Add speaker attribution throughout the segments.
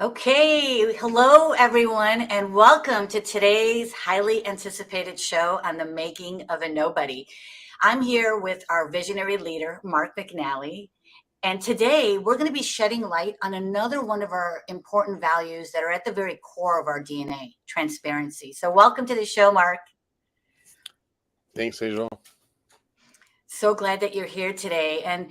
Speaker 1: Okay, hello everyone, and welcome to today's highly anticipated show on the making of a nobody. I'm here with our visionary leader, Mark McNally, and today we're going to be shedding light on another one of our important values that are at the very core of our DNA, transparency. So welcome to the show, Mark.
Speaker 2: Thanks, Sejal.
Speaker 1: So glad that you're here today. And,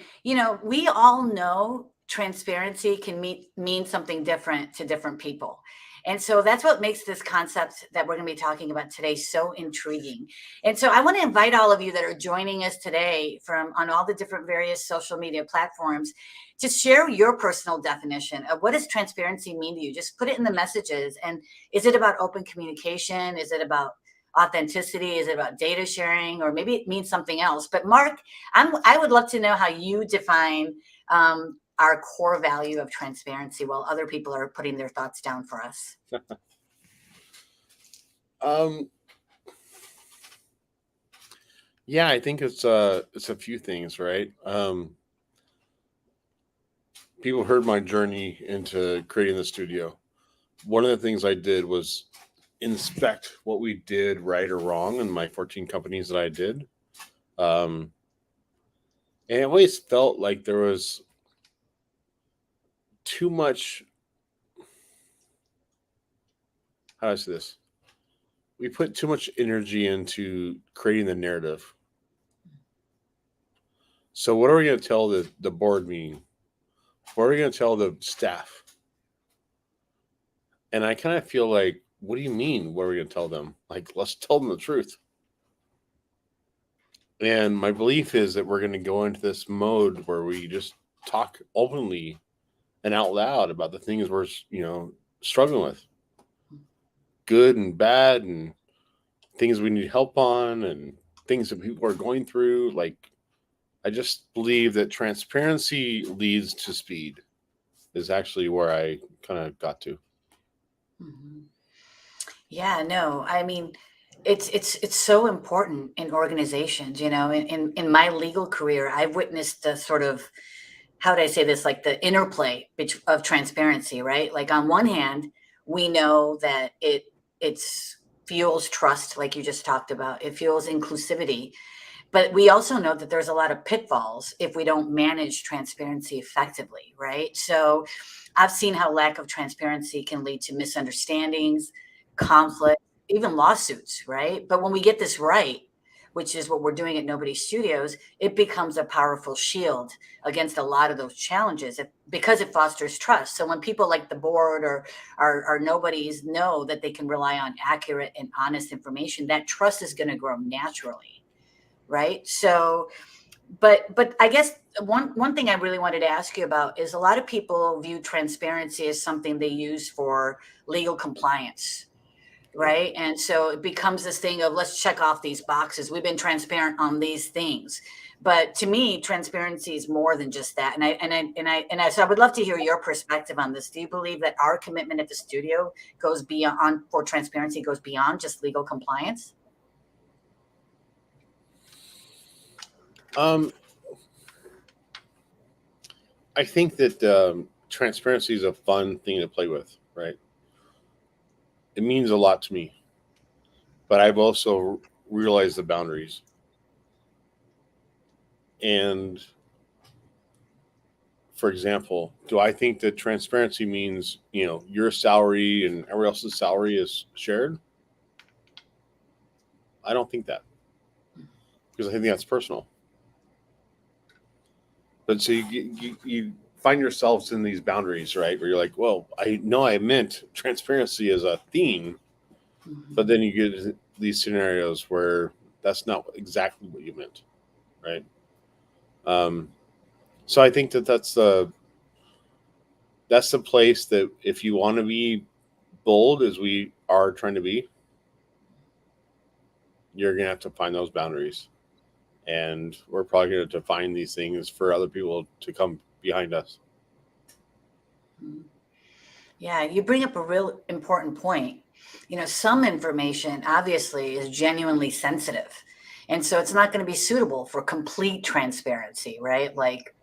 Speaker 1: we all know transparency can mean something different to different people. And so that's what makes this concept that we're going to be talking about today so intriguing. And so I want to invite all of you that are joining us today from on all the different various social media platforms to share your personal definition of what does transparency mean to you. Just put it in the messages. And is it about open communication? Is it about authenticity? Is it about data sharing, or maybe it means something else? But Mark, I would love to know how you define our core value of transparency while other people are putting their thoughts down for us.
Speaker 2: Yeah, I think it's a few things, right? People heard my journey into creating the studio. One of the things I did was inspect what we did right or wrong in my 14 companies that I did. And it always felt like there was too much. How do I say this? We put too much energy into creating the narrative. So, what are we going to tell the board meeting? What are we going to tell the staff? And I kind of feel like, what do you mean? What are we going to tell them? Like, let's tell them the truth. And my belief is that we're going to go into this mode where we just talk openly and out loud about the things we're, struggling with, good and bad, and things we need help on, and things that people are going through. Like, I just believe that transparency leads to speed is actually where I kind of got to.
Speaker 1: Mm-hmm. Yeah, no, I mean, it's so important in organizations. In my legal career, I've witnessed the sort of, how do I say this, like the interplay of transparency, right? Like on one hand, we know that it's fuels trust, like you just talked about. It fuels inclusivity. But we also know that there's a lot of pitfalls if we don't manage transparency effectively, right? So I've seen how lack of transparency can lead to misunderstandings, conflict, even lawsuits, right? But when we get this right, which is what we're doing at Nobody Studios, it becomes a powerful shield against a lot of those challenges because it fosters trust. So when people like the board or our nobodies know that they can rely on accurate and honest information, that trust is going to grow naturally, right? So but I guess one thing I really wanted to ask you about is a lot of people view transparency as something they use for legal compliance, right? And so it becomes this thing of let's check off these boxes. We've been transparent on these things. But to me, transparency is more than just that. So I would love to hear your perspective on this. Do you believe that our commitment at the studio goes beyond for transparency goes beyond just legal compliance?
Speaker 2: I think that transparency is a fun thing to play with, right? It means a lot to me, but I've also realized the boundaries. And for example, do I think that transparency means, your salary and everyone else's salary is shared? I don't think that, because I think that's personal. But so you find yourselves in these boundaries, right? Where you're like, well, I know I meant transparency as a theme, but then you get these scenarios where that's not exactly what you meant, right? Um, so I think that that's the place that if you want to be bold as we are trying to be, you're gonna have to find those boundaries, and we're probably going to define these things for other people to come behind us.
Speaker 1: Yeah, you bring up a real important point. Some information obviously is genuinely sensitive. And so it's not going to be suitable for complete transparency, right? Like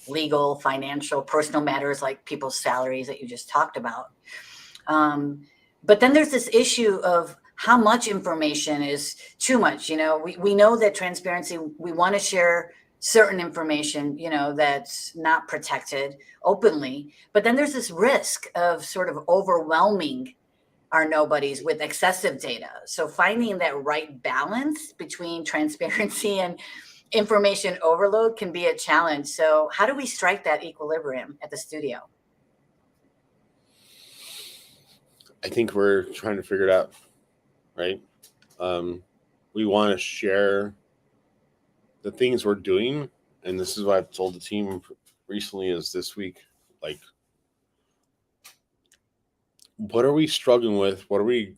Speaker 1: legal, financial, personal matters like people's salaries that you just talked about. But then there's this issue of how much information is too much. We know that transparency, we want to share certain information, that's not protected openly. But then there's this risk of sort of overwhelming our nobodies with excessive data. So finding that right balance between transparency and information overload can be a challenge. So how do we strike that equilibrium at the studio?
Speaker 2: I think we're trying to figure it out, right? We want to share the things we're doing, and this is what I've told the team recently is this week, like, what are we struggling with? What are we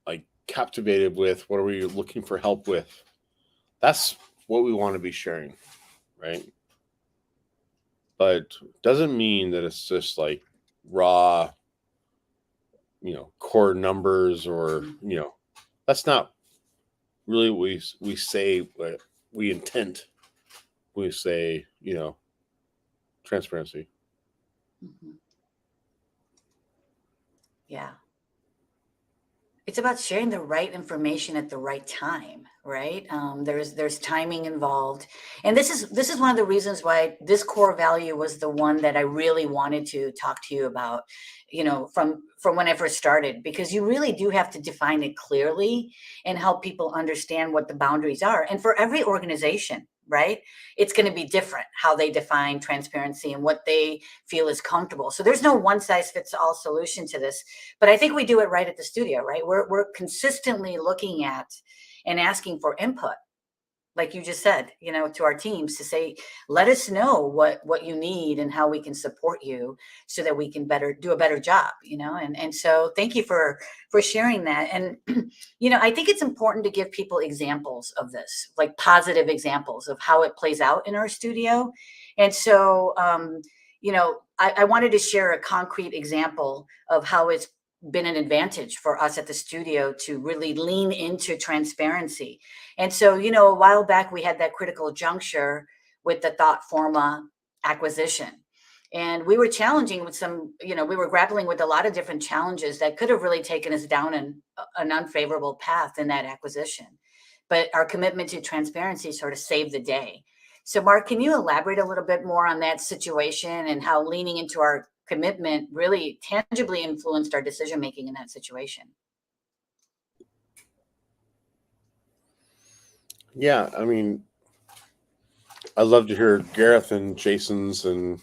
Speaker 2: like captivated with? What are we looking for help with? That's what we want to be sharing, right? But doesn't mean that it's just like raw, core numbers, or that's not really what we say. What we intend. We say, transparency.
Speaker 1: Mhm. Yeah. It's about sharing the right information at the right time, right? There's timing involved, and this is one of the reasons why this core value was the one that I really wanted to talk to you about, from when I first started, because you really do have to define it clearly and help people understand what the boundaries are. And for every organization, right, it's going to be different how they define transparency and what they feel is comfortable. So there's no one size fits all solution to this. But I think we do it right at the studio, right? We're consistently looking at and asking for input, like you just said, to our teams to say, let us know what you need and how we can support you so that we can do a better job, and so thank you for sharing that. And I think it's important to give people examples of this, like positive examples of how it plays out in our studio. And so I wanted to share a concrete example of how it's been an advantage for us at the studio to really lean into transparency. And so, a while back, we had that critical juncture with the Thought Forma acquisition. And we were challenging with we were grappling with a lot of different challenges that could have really taken us down an unfavorable path in that acquisition. But our commitment to transparency sort of saved the day. So, Mark, can you elaborate a little bit more on that situation and how leaning into our commitment really tangibly influenced our decision making in that situation?
Speaker 2: Yeah, I mean, I'd love to hear Gareth and Jason's and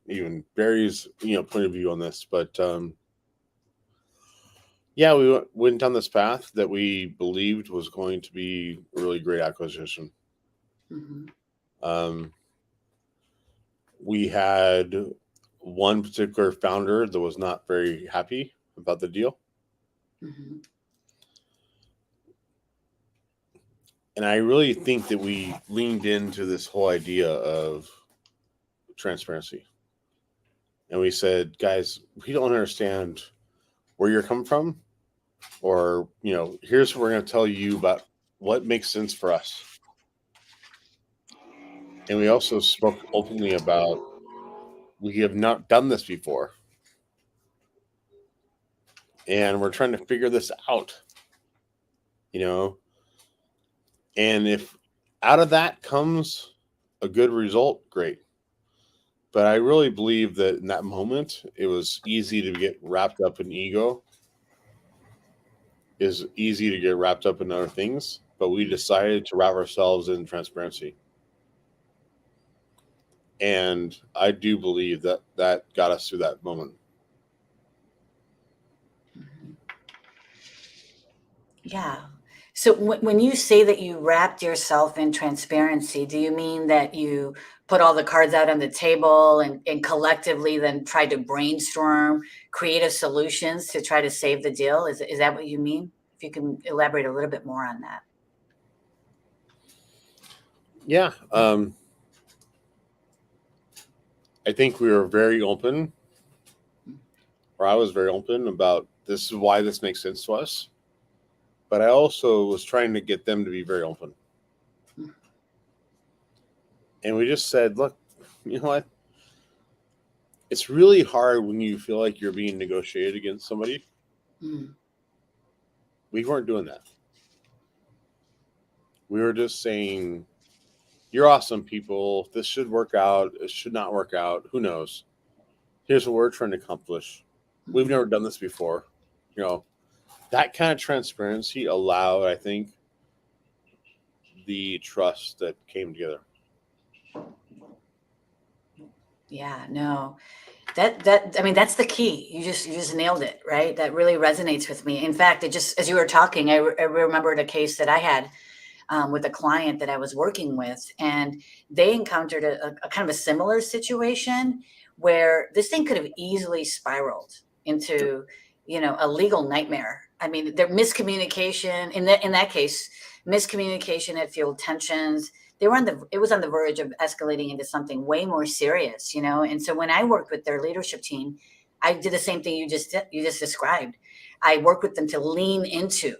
Speaker 2: even Barry's point of view on this. But yeah, we went down this path that we believed was going to be a really great acquisition.
Speaker 1: Mm-hmm.
Speaker 2: We had one particular founder that was not very happy about the deal.
Speaker 1: Mm-hmm.
Speaker 2: And I really think that we leaned into this whole idea of transparency. And we said, guys, we don't understand where you're coming from, or, here's what we're going to tell you about what makes sense for us. And we also spoke openly about we have not done this before. And we're trying to figure this out, and if out of that comes a good result, great. But I really believe that in that moment, it was easy to get wrapped up in ego, is easy to get wrapped up in other things. But we decided to wrap ourselves in transparency. And I do believe that that got us through that moment.
Speaker 1: Mm-hmm. Yeah. So when you say that you wrapped yourself in transparency, do you mean that you put all the cards out on the table and collectively then tried to brainstorm creative solutions to try to save the deal? Is that what you mean? If you can elaborate a little bit more on that.
Speaker 2: Yeah. I think we were very open, or I was very open about this is why this makes sense to us. But I also was trying to get them to be very open. And we just said, look, You know what? It's really hard when you feel like you're being negotiated against somebody.
Speaker 1: Mm.
Speaker 2: We weren't doing that. We were just saying, "You're awesome, people. This should work out. It should not work out. Who knows? Here's what we're trying to accomplish. We've
Speaker 1: Mhm.
Speaker 2: never done this before." You know, that kind of transparency allowed, I think, the trust that came together.
Speaker 1: Yeah, no. That I mean, that's the key. You just nailed it, right? That really resonates with me. In fact, it just as you were talking, I remembered a case that I had with a client that I was working with, and they encountered a kind of a similar situation where this thing could have easily spiraled into, a legal nightmare. I mean, their miscommunication in that case, miscommunication had fueled tensions. It was on the verge of escalating into something way more serious, And so when I worked with their leadership team, I did the same thing you just described. I worked with them to lean into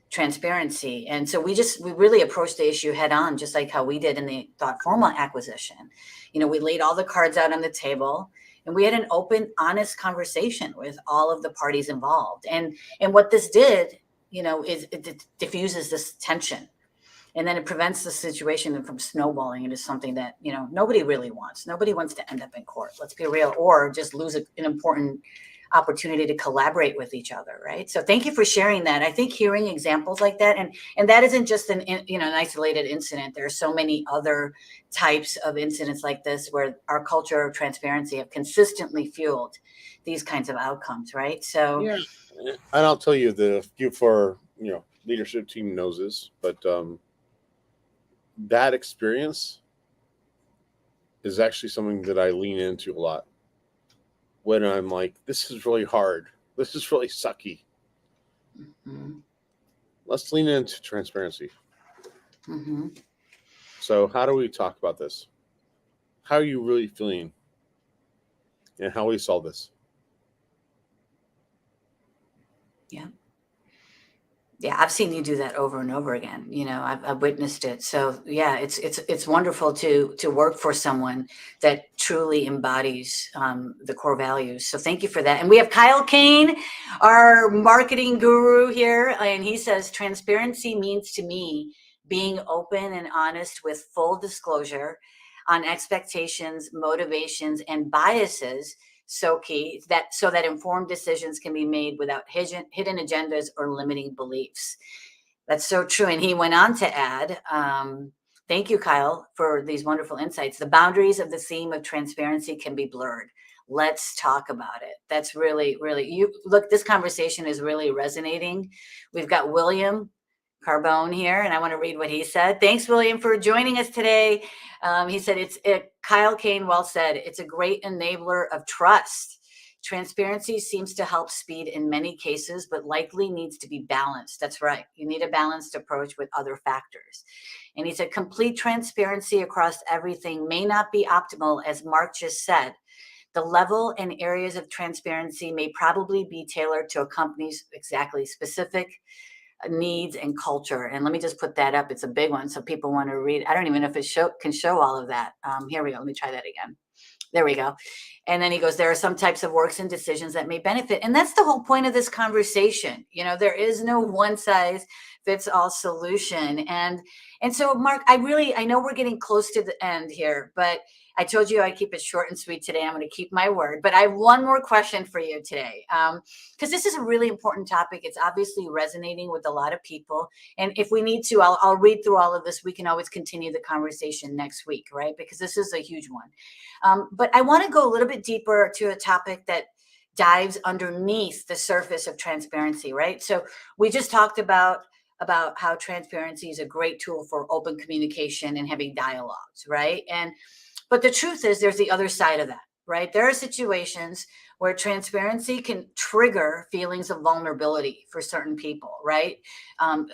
Speaker 1: transparency. And so we really approached the issue head on, just like how we did in the Thoughtformal acquisition. We laid all the cards out on the table, and we had an open, honest conversation with all of the parties involved. And what this did, is it diffuses this tension, and then it prevents the situation from snowballing into something that nobody really wants. Nobody wants to end up in court, let's be real, or just lose an important opportunity to collaborate with each other, right? So thank you for sharing that. I think hearing examples like that, and that isn't just an isolated incident. There are so many other types of incidents like this where our culture of transparency have consistently fueled these kinds of outcomes, right? So
Speaker 2: Yeah, and I'll tell you, the you for leadership team knows this, but that experience is actually something that I lean into a lot when I'm like, this is really hard. This is really sucky.
Speaker 1: mhm,
Speaker 2: Let's lean into transparency.
Speaker 1: mhm.
Speaker 2: So, how do we talk about this? How are you really feeling? And how we solve this?
Speaker 1: Yeah. Yeah, I've seen you do that over and over again. I've witnessed it. So yeah, it's wonderful to work for someone that truly embodies the core values. So thank you for that. And we have Kyle Kane, our marketing guru here, and he says transparency means to me being open and honest with full disclosure on expectations, motivations, and biases, so key, that so that informed decisions can be made without hidden agendas or limiting beliefs. That's so true. And he went on to add, thank you, Kyle, for these wonderful insights. The boundaries of the theme of transparency can be blurred. Let's talk about it. That's really, really, you look, this conversation is really resonating. We've got William Carbone here, and I want to read what he said. Thanks, William, for joining us today. He said, Kyle Kane well said, it's a great enabler of trust. Transparency seems to help speed in many cases, but likely needs to be balanced. That's right. You need a balanced approach with other factors. And he said, complete transparency across everything may not be optimal, as Mark just said. The level and areas of transparency may probably be tailored to a company's exactly specific needs and culture. And let me just put that up. It's a big one, so people want to read. I don't even know if it can show all of that. Here we go. Let me try that again. There we go. And then he goes, there are some types of works and decisions that may benefit. And that's the whole point of this conversation. There is no one size fits all solution. And so, Mark, I know we're getting close to the end here, but I told you I'd keep it short and sweet today. I'm going to keep my word. But I have one more question for you today, because this is a really important topic. It's obviously resonating with a lot of people. And if we need to, I'll read through all of this. We can always continue the conversation next week, right? Because this is a huge one. But I want to go a little bit deeper to a topic that dives underneath the surface of transparency, right? So we just talked about how transparency is a great tool for open communication and having dialogues, right? But the truth is there's the other side of that, right? There are situations where transparency can trigger feelings of vulnerability for certain people, right?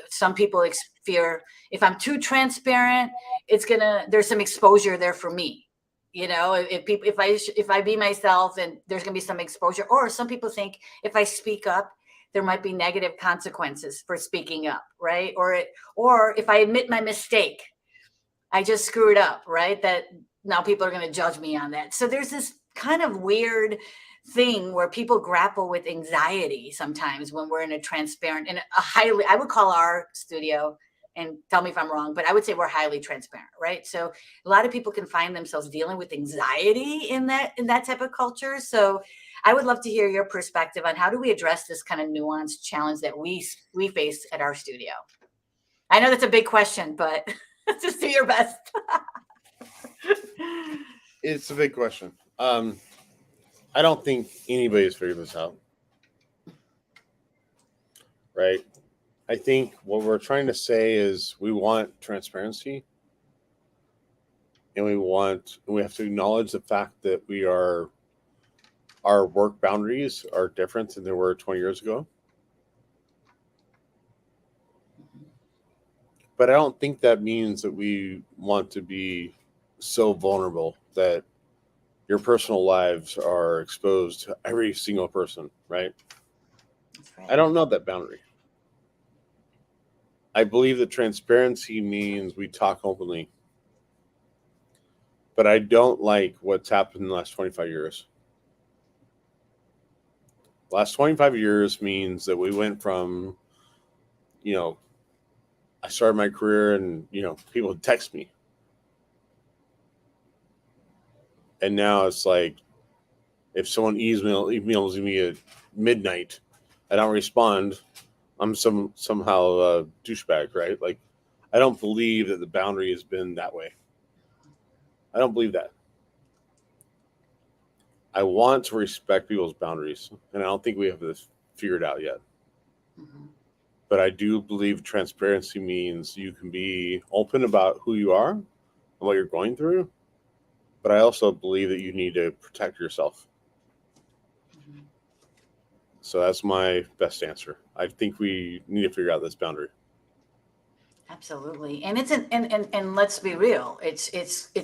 Speaker 1: Some people fear if I'm too transparent, there's some exposure there for me. If I be myself, and there's going to be some exposure. Or some people think if I speak up, there might be negative consequences for speaking up, right? Or if I admit my mistake, I just screwed up, right? now people are going to judge me on that. So there's this kind of weird thing where people grapple with anxiety sometimes when we're in a transparent and a highly, I would call our studio, and tell me if I'm wrong, but I would say we're highly transparent, right? So a lot of people can find themselves dealing with anxiety in that type of culture. So I would love to hear your perspective on how do we address this kind of nuanced challenge that we face at our studio. I know that's a big question, but just do your best.
Speaker 2: It's a big question. I don't think anybody's figured this out, right? I think what we're trying to say is we want transparency, and we have to acknowledge the fact that our work boundaries are different than they were 20 years ago. But I don't think that means that we want to be so vulnerable that your personal lives are exposed to every single person, right?
Speaker 1: That's right.
Speaker 2: I don't know that boundary. I believe that transparency means we talk openly. But I don't like what's happened in the last 25 years. The last 25 years means that we went from, I started my career and, people would text me. And now it's like, if someone emails me at midnight, I don't respond, I'm somehow a douchebag, right? Like, I don't believe that the boundary has been that way. I don't believe that. I want to respect people's boundaries, and I don't think we have this figured out yet.
Speaker 1: Mm-hmm.
Speaker 2: But I do believe transparency means you can be open about who you are and what you're going through. But I also believe that you need to protect yourself.
Speaker 1: Mm-hmm.
Speaker 2: So that's my best answer. I think we need to figure out this boundary.
Speaker 1: Absolutely. And it's and let's be real, it's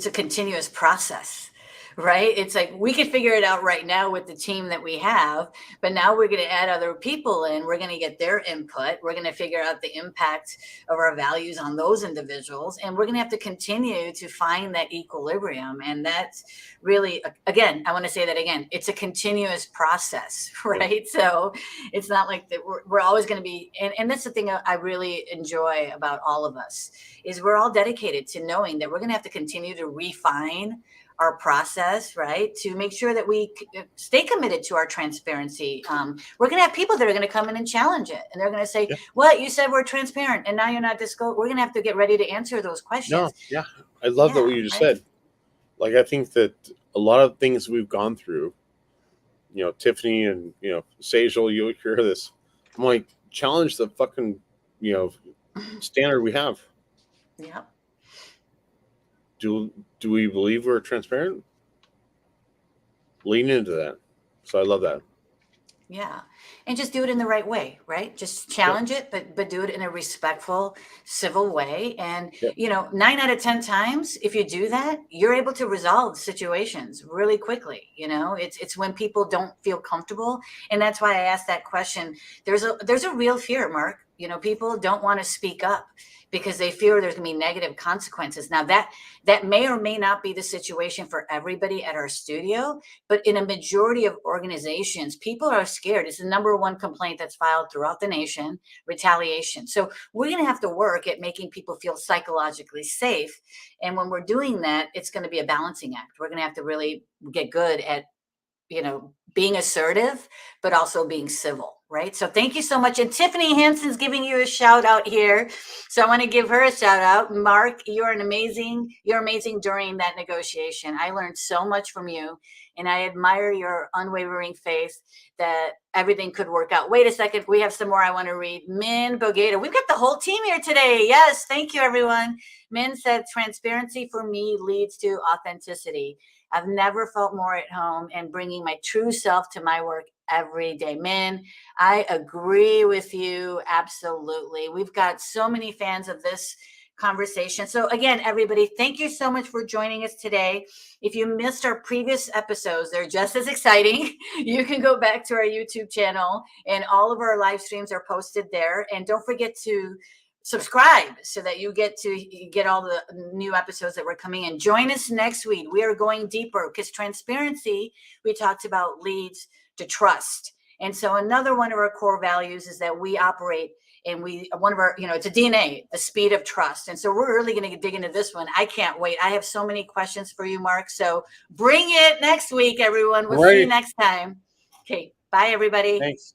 Speaker 1: a continuous process, right? It's like we could figure it out right now with the team that we have, but now we're going to add other people in, we're going to get their input, we're going to figure out the impact of our values on those individuals, and we're going to have to continue to find that equilibrium. And that's really, again, I want to say that again, it's a continuous process, right? So it's not like that we're always going to be, and that's the thing I really enjoy about all of us, is we're all dedicated to knowing that we're going to have to continue to refine our process, right? To make sure that we stay committed to our transparency. We're going to have people that are going to come in and challenge it. And they're going to say, what, you said we're transparent and now you're not disclosed. We're going to have to get ready to answer those questions.
Speaker 2: No, yeah. I love that what you just said. Like, I think that a lot of things we've gone through, Tiffany and, Sejal, you'll hear this. I'm like, challenge the fucking, standard we have.
Speaker 1: Yeah.
Speaker 2: Do we believe we're transparent? Lean into that. So I love that.
Speaker 1: Yeah. And just do it in the right way, right? Just challenge it, but do it in a respectful, civil way. And, 9 out of 10 times, if you do that, you're able to resolve situations really quickly. It's when people don't feel comfortable. And that's why I asked that question. There's a real fear, Mark. People don't want to speak up because they fear there's going to be negative consequences. Now that may or may not be the situation for everybody at our studio, but in a majority of organizations, people are scared. It's the number one complaint that's filed throughout the nation, retaliation. So we're going to have to work at making people feel psychologically safe. And when we're doing that, it's going to be a balancing act. We're going to have to really get good at being assertive, but also being civil, right? So thank you so much. And Tiffany Hansen's giving you a shout out here. So I want to give her a shout out. Mark, you're amazing during that negotiation. I learned so much from you, and I admire your unwavering faith that everything could work out. Wait a second. We have some more I want to read. Min Bogata. We've got the whole team here today. Yes. Thank you, everyone. Min said, transparency for me leads to authenticity. I've never felt more at home and bringing my true self to my work every day. Man, I agree with you. Absolutely. We've got so many fans of this conversation. So again, everybody, thank you so much for joining us today. If you missed our previous episodes, they're just as exciting. You can go back to our YouTube channel, and all of our live streams are posted there. And don't forget to subscribe so that you get all the new episodes that we're coming in. Join us next week. We are going deeper because transparency, we talked about, leads to trust. And so another one of our core values is that we operate and one of our, it's a DNA, the speed of trust. And so we're really going to dig into this one. I can't wait. I have so many questions for you, Mark. So bring it next week, everyone. We'll see you next time. Okay. Bye, everybody.
Speaker 2: Thanks.